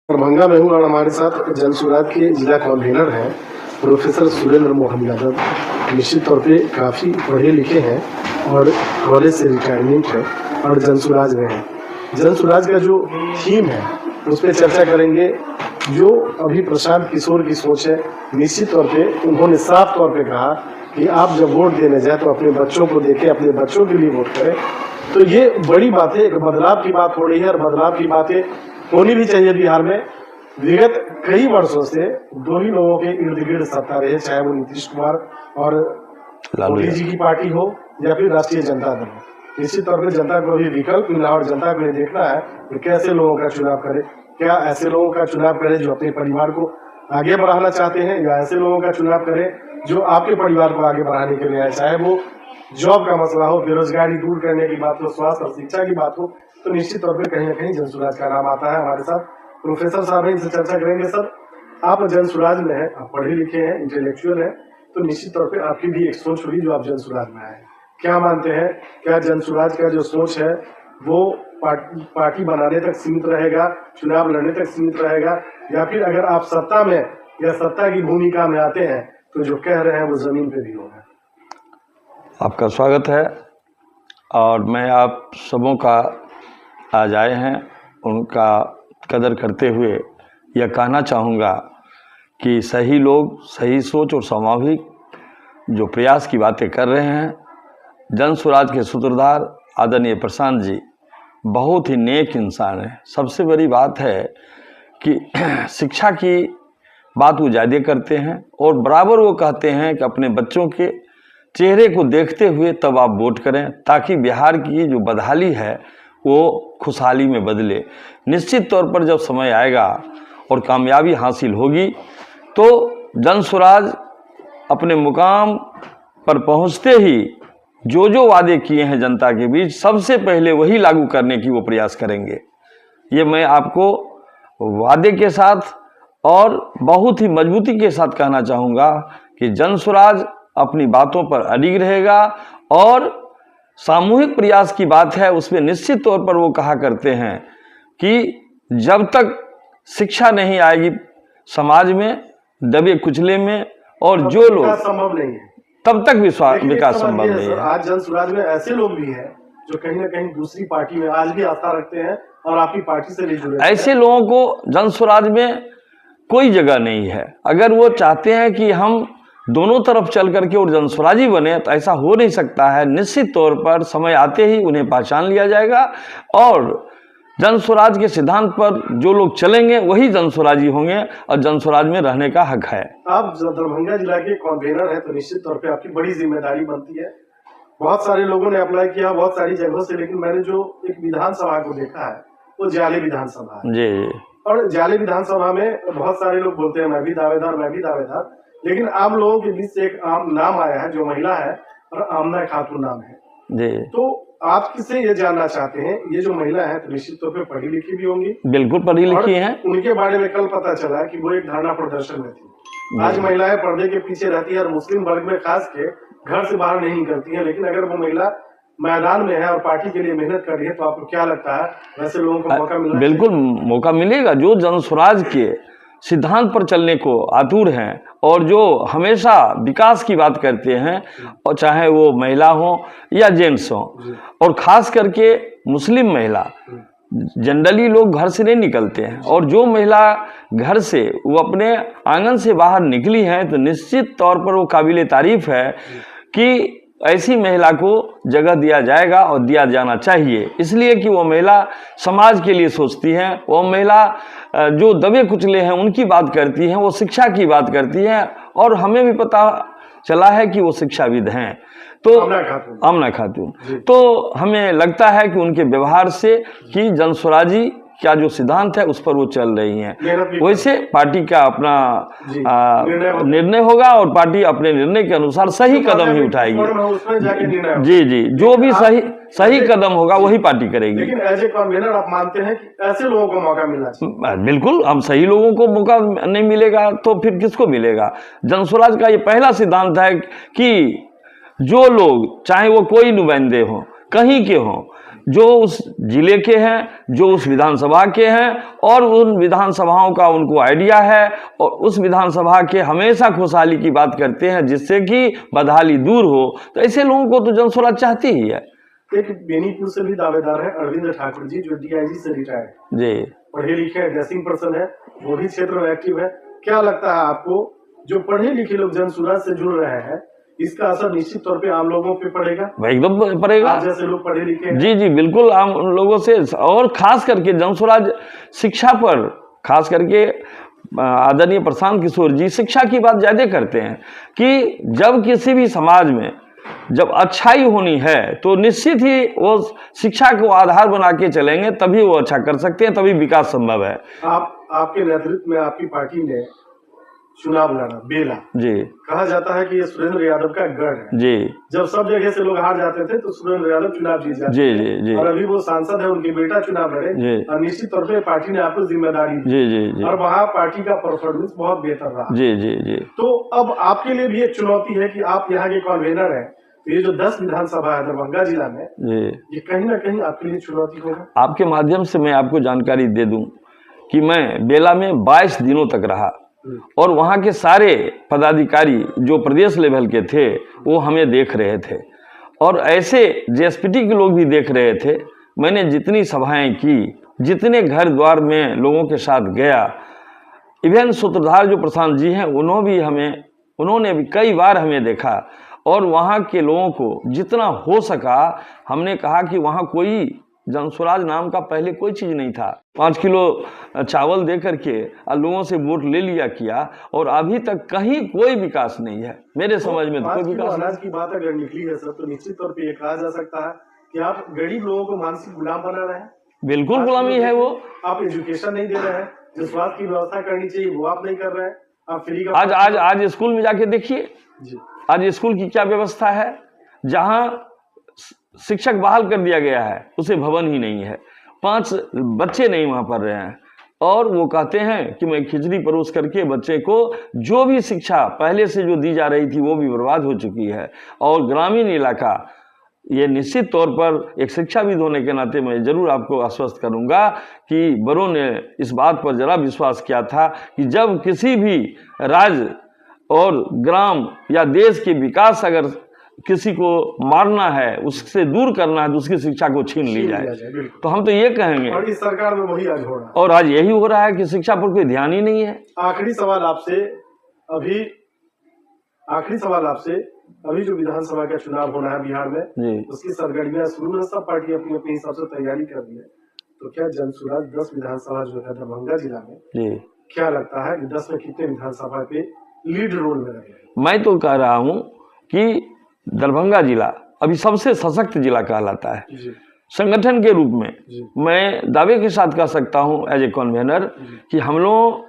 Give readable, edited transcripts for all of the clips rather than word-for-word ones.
दरभंगा में हूँ और हमारे साथ जनसुराज के जिला कन्वीनर हैं प्रोफेसर सुरेंद्र मोहन यादव। निश्चित तौर पे काफ़ी पढ़े लिखे हैं और कॉलेज से रिटायरमेंट है और जनसुराज में हैं। जनसुराज का जो थीम है उस पर चर्चा करेंगे। जो अभी प्रशांत किशोर की सोच है, निश्चित तौर पे उन्होंने साफ तौर पे कहा कि आप जब वोट देने जाए तो अपने बच्चों को देखें, अपने बच्चों के लिए वोट करें। तो ये बड़ी बात है, एक बदलाव की बात हो रही है और बदलाव की बातें होनी भी चाहिए। बिहार में विगत कई वर्षों से दो ही लोगों के इर्द गिर्द सत्ता रहे, चाहे वो नीतीश कुमार और मोदी जी की पार्टी हो या फिर राष्ट्रीय जनता दल हो। निश्चित तौर पर जनता को अभी विकल्प मिला और जनता को ये देखना है कि कैसे लोगों का चुनाव करे। क्या ऐसे लोगों का चुनाव करे जो अपने परिवार को आगे बढ़ाना चाहते हैं, या ऐसे लोगों का चुनाव करे जो आपके परिवार को आगे बढ़ाने के लिए आए, चाहे वो जॉब का मसला हो, बेरोजगारी दूर करने की बात हो, स्वास्थ्य और शिक्षा की बात हो। तो निश्चित तौर पर कहीं ना कहीं जनसुराज का नाम आता है। हमारे साथ प्रोफेसर साहब हैं, इनसे चर्चा करेंगे। सर, आप जनसुराज में हैं, आप पढ़े लिखे हैं, इंटेलेक्चुअल हैं, तो निश्चित तौर पे आपकी भी एक सोच होगी जो आप जनसुराज में आए। क्या मानते हैं, क्या जनसुराज का जो सोच है वो पार्टी बनाने तक सीमित रहेगा, चुनाव लड़ने तक सीमित रहेगा, या फिर अगर आप सत्ता में या सत्ता की भूमिका में आते हैं तो जो कह रहे हैं वो जमीन पे भी होगा? आपका स्वागत है और मैं आप सबों का आज आए हैं उनका कदर करते हुए यह कहना चाहूँगा कि सही लोग, सही सोच और स्वाभाविक जो प्रयास की बातें कर रहे हैं, जनसुराज के सूत्रधार आदरणीय प्रशांत जी बहुत ही नेक इंसान हैं। सबसे बड़ी बात है कि शिक्षा की बात वो ज़्यादा करते हैं और बराबर वो कहते हैं कि अपने बच्चों के चेहरे को देखते हुए तब आप वोट करें, ताकि बिहार की जो बदहाली है वो खुशहाली में बदले। निश्चित तौर पर जब समय आएगा और कामयाबी हासिल होगी तो जनसुराज अपने मुकाम पर पहुंचते ही जो वादे किए हैं जनता के बीच, सबसे पहले वही लागू करने की वो प्रयास करेंगे। ये मैं आपको वादे के साथ और बहुत ही मजबूती के साथ कहना चाहूँगा कि जनसुराज अपनी बातों पर अडिग रहेगा और सामूहिक प्रयास की बात है उसमें निश्चित तौर पर वो कहा करते हैं कि जब तक शिक्षा नहीं आएगी समाज में, दबे कुचले में, और जो लोग संभव नहीं है तब तक विकास संभव नहीं है। आज जनसुराज में ऐसे लोग भी हैं जो कहीं ना कहीं दूसरी पार्टी में आज भी आस्था रखते हैं और आपकी पार्टी से भी जुड़े। ऐसे लोगों को जनसुराज में कोई जगह नहीं है। अगर वो चाहते हैं कि हम दोनों तरफ चल करके और जनसुराजी बने तो ऐसा हो नहीं सकता है। निश्चित तौर पर समय आते ही उन्हें पहचान लिया जाएगा और जनसुराज के सिद्धांत पर जो लोग चलेंगे वही जनसुराजी होंगे और जनसुराज में रहने का हक है। आप दरभंगा जिला के कन्वीनर हैं तो निश्चित तौर पे आपकी बड़ी जिम्मेदारी बनती है। बहुत सारे लोगों ने अप्लाई किया बहुत सारी जगहों से, लेकिन मैंने जो एक विधानसभा को देखा है वो जाले विधानसभा है। जी। और जाले विधानसभा में बहुत सारे लोग बोलते हैं मैं भी दावेदार, लेकिन आम लोगों के बीच से एक आम नाम आया है जो महिला है और आमना खातून नाम है जी। तो आप किससे ये जानना चाहते हैं, ये जो महिला है तो निश्चित तौर पे पढ़ी लिखी भी होंगी? बिल्कुल पढ़ी लिखी हैं। उनके बारे में कल पता चला कि वो एक धरना प्रदर्शन में थी। आज महिलाएं पर्दे के पीछे रहती है और मुस्लिम वर्ग में खास के घर से बाहर नहीं निकलती है, लेकिन अगर वो महिला मैदान में है और पार्टी के लिए मेहनत कर रही है तो आपको क्या लगता है वैसे लोगों को मौका मिलना? बिल्कुल मौका मिलेगा। जो जनसुराज के सिद्धांत पर चलने को आतुर हैं और जो हमेशा विकास की बात करते हैं, और चाहे वो महिला हो या जेंट्स हो, और खास करके मुस्लिम महिला, जनरली लोग घर से नहीं निकलते हैं, और जो महिला घर से वो अपने आंगन से बाहर निकली हैं तो निश्चित तौर पर वो काबिले तारीफ है कि ऐसी महिला को जगह दिया जाएगा और दिया जाना चाहिए। इसलिए कि वो महिला समाज के लिए सोचती है, वो महिला जो दबे कुचले हैं उनकी बात करती हैं, वो शिक्षा की बात करती हैं, और हमें भी पता चला है कि वो शिक्षाविद हैं। तो आमना खातून तो हमें लगता है कि उनके व्यवहार से कि जनसुराजी क्या जो सिद्धांत है उस पर वो चल रही हैं। वैसे पार्टी का अपना निर्णय होगा और पार्टी अपने निर्णय के अनुसार सही कदम ही उठाएगी। जी, जो भी सही कदम होगा वही पार्टी करेगी। लेकिन एज ए कन्वीनर आप मानते हैं कि ऐसे लोगों को मौका मिलना चाहिए? बिल्कुल, हम सही लोगों को मौका नहीं मिलेगा तो फिर किसको मिलेगा? जनसुराज का ये पहला सिद्धांत है कि जो लोग, चाहे वो कोई नुमाइंदे हों, कहीं के हों, जो उस जिले के हैं, जो उस विधानसभा के हैं और उन विधानसभाओं का उनको आइडिया है और उस विधानसभा के हमेशा खुशहाली की बात करते हैं जिससे कि बदहाली दूर हो। तो ऐसे लोगों को तो जन स्वराज चाहती ही है। एक बेनीपुर से भी दावेदार है अरविंद ठाकुर जी, जो डीआईजी से रिटायर्ड, जी, पढ़े लिखे ड्रेसिंग पर्सन है, वो भी क्षेत्र में एक्टिव है। क्या लगता है आपको, जो पढ़े लिखे लोग जन स्वराज से जुड़ रहे हैं, इसका असर निश्चित तौर पे आम लोगों पे पड़ेगा? एकदम पड़ेगा। आप जैसे लोग पढ़े लिखे हैं। जी जी बिल्कुल, आम लोगों से, और खास करके जन स्वराज शिक्षा पर, खास करके आदरणीय प्रशांत किशोर जी शिक्षा की बात ज्यादा करते हैं कि जब किसी भी समाज में जब अच्छाई होनी है तो निश्चित ही वो शिक्षा को आधार बना के चलेंगे, तभी वो अच्छा कर सकते हैं, तभी विकास संभव है। आपके नेतृत्व में आपकी पार्टी ने चुनाव लड़ा, बेला जी, कहा जाता है कि ये सुरेंद्र यादव का गढ़ है। जी, जब सब जगह से लोग हार जाते थे तो सुरेंद्र यादव चुनाव जीत जाते जी, थे। जी, जी, और अभी वो सांसद है, उनके बेटा चुनाव लड़े जी, और निश्चित तौर पे पार्टी ने आपको जिम्मेदारी दी। जी, जी, जी, और वहाँ पार्टी का परफॉर्मेंस बहुत बेहतर रहा। जी, जी, जी। तो अब आपके लिए भी एक चुनौती है कि आप यहाँ के कन्वेनर हैं, तो ये जो 10 विधानसभा है दरभंगा जिला में, जी, ये कहीं ना कहीं आपके लिए चुनौती होगा। आपके माध्यम से मैं आपको जानकारी दे दूं कि मैं बेला में 22 दिनों तक रहा और वहाँ के सारे पदाधिकारी जो प्रदेश लेवल के थे वो हमें देख रहे थे और ऐसे जेएसपीटी के लोग भी देख रहे थे। मैंने जितनी सभाएं की, जितने घर द्वार में लोगों के साथ गया, इवन सूत्रधार जो प्रशांत जी हैं उन्होंने भी कई बार हमें देखा और वहाँ के लोगों को जितना हो सका हमने कहा कि वहाँ कोई जनस्वराज नाम का पहले कोई चीज़ नहीं था। 5 किलो चावल दे करके लोगों से वोट ले लिया किया और अभी तक कहीं कोई विकास नहीं है मेरे समझ में। तो कोई विकास अनाज की बात अगर निकली है सर, तो निश्चित तौर पे ये कहा जा सकता है कि आप गरीब लोगों को मानसिक गुलाम बना रहे हैं। बिल्कुल गुलामी है वो। आप एजुकेशन नहीं दे रहे हैं, जो स्वास्थ्य की व्यवस्था करनी चाहिए वो आप नहीं कर रहे हैं। आप फ्री का आज स्कूल में जाके देखिए, आज स्कूल की क्या व्यवस्था है। जहाँ शिक्षक बहाल कर दिया गया है उसे भवन ही नहीं है, 5 बच्चे नहीं वहाँ पढ़ रहे हैं और वो कहते हैं कि मैं खिचड़ी परोस करके बच्चे को, जो भी शिक्षा पहले से जो दी जा रही थी वो भी बर्बाद हो चुकी है। और ग्रामीण इलाका, ये निश्चित तौर पर एक शिक्षाविद होने के नाते मैं जरूर आपको आश्वस्त करूंगा कि बड़ों ने इस बात पर जरा विश्वास किया था कि जब किसी भी राज्य और ग्राम या देश के विकास अगर किसी को मारना है, उससे दूर करना है, तो उसकी शिक्षा को छीन ली जाए। तो हम तो ये कहेंगे, और इस सरकार में वही आज हो रहा है और आज यही हो रहा है कि शिक्षा पर कोई ध्यान ही नहीं है। आखिरी सवाल आपसे, अभी जो विधानसभा का चुनाव होना है बिहार में जी, उसकी सरगर्मियां शुरू है, सब पार्टी अपनी अपने हिसाब से तैयारी कर रही है। तो क्या जनस्वराज 10 विधानसभा जो है दरभंगा जिला में जी, क्या लगता है कि 10 में कितने विधानसभा पे लीड रोल में रहेगा? मैं तो कह रहा हूँ कि दरभंगा जिला अभी सबसे सशक्त जिला कहलाता है संगठन के रूप में। मैं दावे के साथ कह सकता हूं एज ए कन्वेनर कि हम लोग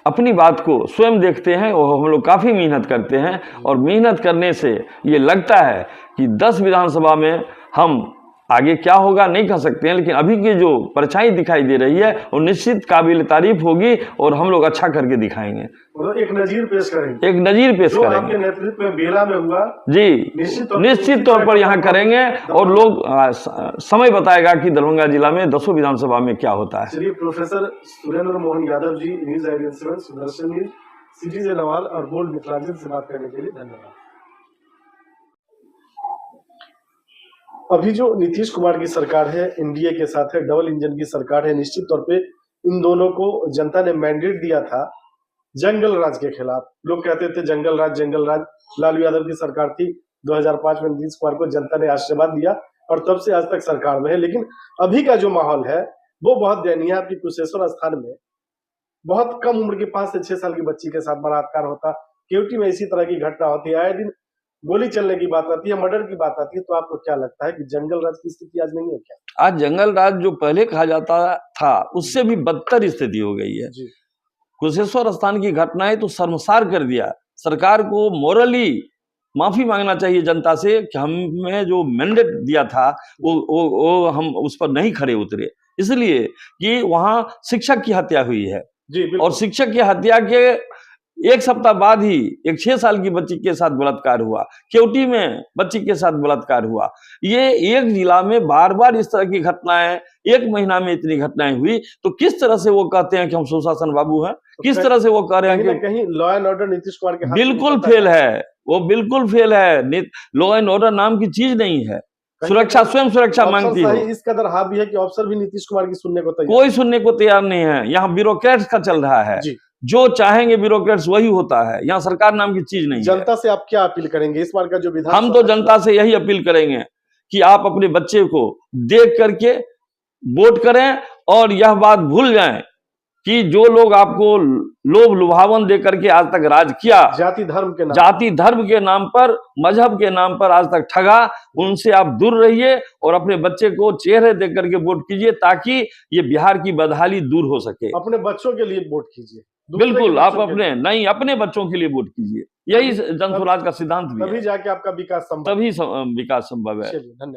अपनी बात को स्वयं देखते हैं और हम लोग काफ़ी मेहनत करते हैं और मेहनत करने से ये लगता है कि 10 विधानसभा में हम आगे क्या होगा नहीं कह सकते हैं, लेकिन अभी की जो परछाई दिखाई दे रही है वो निश्चित काबिल तारीफ होगी और हम लोग अच्छा करके दिखाएंगे। एक नजीर पेश करेंगे आपके नेतृत्व में बेला में हुआ जी, निश्चित तौर पर यहाँ करेंगे और लोग समय बताएगा कि दरभंगा जिला में 10 विधानसभा में क्या होता है। चलिए, professor Surendra Mohan Yadav ji, news 7 Sudarshan news, city Nawal और बोल्ड मिथिलांचल से बात करने के लिए धन्यवाद। अभी जो नीतीश कुमार की सरकार है, एनडीए के साथ है, डबल इंजन की सरकार है, निश्चित तौर पे इन दोनों को जनता ने मैंडेट दिया था जंगल राज के खिलाफ। लोग कहते थे जंगल राज। लालू यादव की सरकार थी, 2005 में नीतीश कुमार को जनता ने आशीर्वाद दिया और तब से आज तक सरकार में है। लेकिन अभी का जो माहौल है वो बहुत दयनीय है। आपकी कुशेश्वर स्थान में बहुत कम उम्र की 5 से 6 साल की बच्ची के साथ बलात्कार होता, केवटी में इसी तरह की घटना होती है, आए दिन गोली चलने की बात आती है, मर्डर की बात आती है। तो आपको क्या लगता है कि जंगल राज की स्थिति आज नहीं है क्या? आज जंगल राज जो पहले कहा जाता था उससे भी बदतर स्थिति हो गई है। कुशेश्वर स्थान की घटनाएं तो शर्मसार कर दिया। सरकार को मोरली माफी मांगना चाहिए जनता से कि हमें जो मैंडेट दिया था वो हम उस पर नहीं खरे उतरे, इसलिए कि वहां शिक्षक की हत्या हुई है। और शिक्षक की हत्या के एक सप्ताह बाद ही एक 6 साल की बच्ची के साथ बलात्कार हुआ, केवटी में बच्ची के साथ बलात्कार हुआ। ये एक जिला में बार बार इस तरह की घटनाएं, एक महीना में इतनी घटनाएं हुई, तो किस तरह से वो कहते हैं कि हम सुशासन बाबू हैं? किस तरह से वो कह रहे हैं कि कहीं law and order Nitish Kumar के हाथ से बिल्कुल निकलता फेल है, वो बिल्कुल फेल है। लॉ एंड ऑर्डर नाम की चीज नहीं है। सुरक्षा स्वयं सुरक्षा मांगती है। इस कदर हावी है कि अफसर भी नीतीश कुमार की सुनने को तैयार, कोई सुनने को तैयार नहीं है। यहाँ ब्यूरोक्रेट्स का चल रहा है, जो चाहेंगे ब्यूरोक्रेट्स वही होता है। यहाँ सरकार नाम की चीज नहीं है। जनता से आप क्या अपील करेंगे इस बार का जो विधान? हम तो जनता से यही अपील करेंगे कि आप अपने बच्चे को देख करके वोट करें और यह बात भूल जाएं कि जो लोग आपको लोभ लुभावन दे करके आज तक राज किया, जाति धर्म के नाम पर, मजहब के नाम पर आज तक ठगा, उनसे आप दूर रहिए और अपने बच्चे को चेहरे देख करके वोट कीजिए, ताकि ये बिहार की बदहाली दूर हो सके। अपने बच्चों के लिए वोट कीजिए। बिल्कुल, आप अपने बच्चों के लिए वोट कीजिए। यही जनसुराज का सिद्धांत भी है। तभी जाके आपका विकास संभव, तभी विकास संभव है। धन्यवाद।